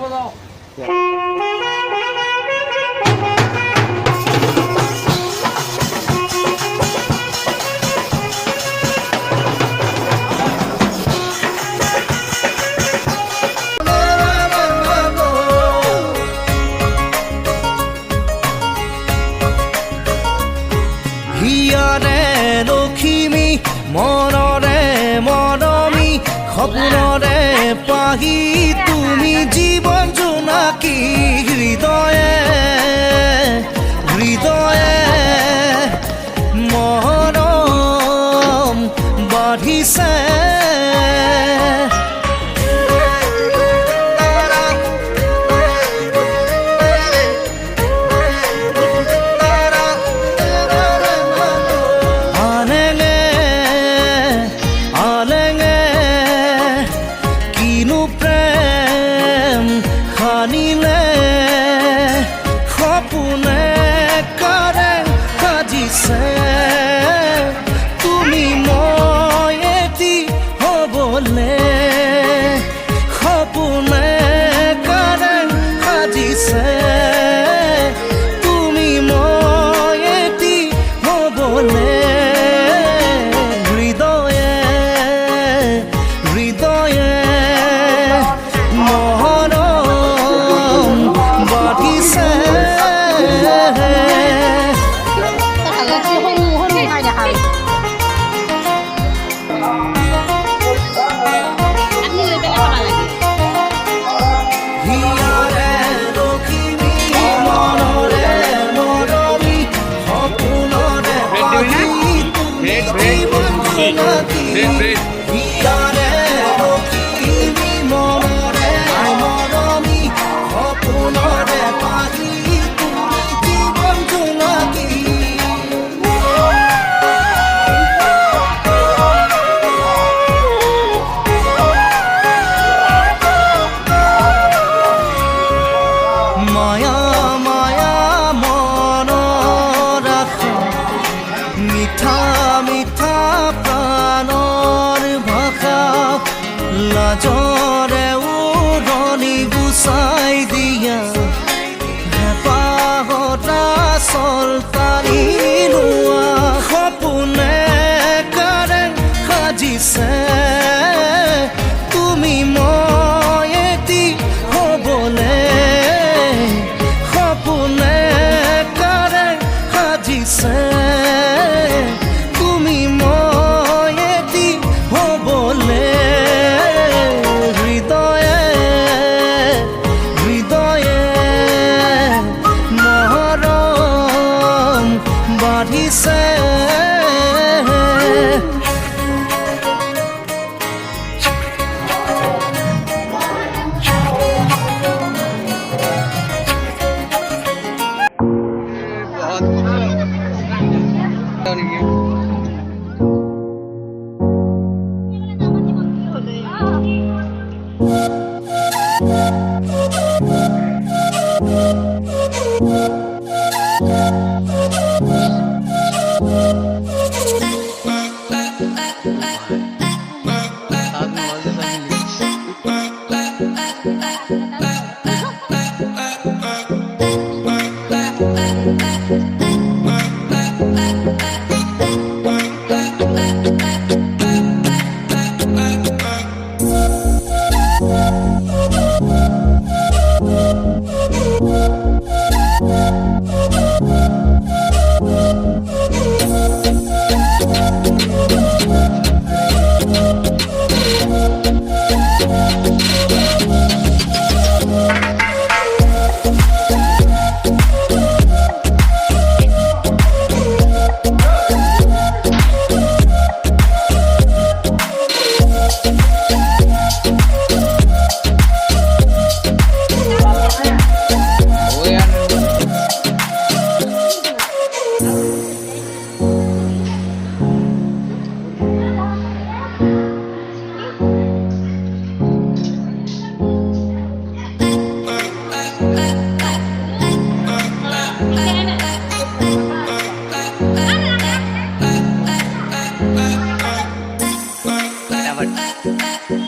বাজাও হিয়াৰে লখিমী মনৰে মৰমী সপোনৰে পাহি তুমি জীৱন জোনাকী হৃদয়ে হৃদয়ে মৰম বাঢ়িছে তুমি মই এটি হ'বলে সপোনে কাৰে সাজিছে তুমি মই এটি হ'বলে হৃদয়ে হৃদয়ে মৰম বাঢ়িছে মায়া মায়া মনৰ আশা মিঠা মিঠা প্ৰাণৰ ভাষা লাজৰে উৰণি গুচাই দিয়া হেঁপাহতা চলতানি লোৱা সপোনে কাৰে সাজিছে তুমি মই এটি হ'বলে সপোনে কাৰে সাজিছে তুমি মই এটি হ'বলে হৃদয়ে হৃদয়ে মৰম বাঢ়িছে फटाफट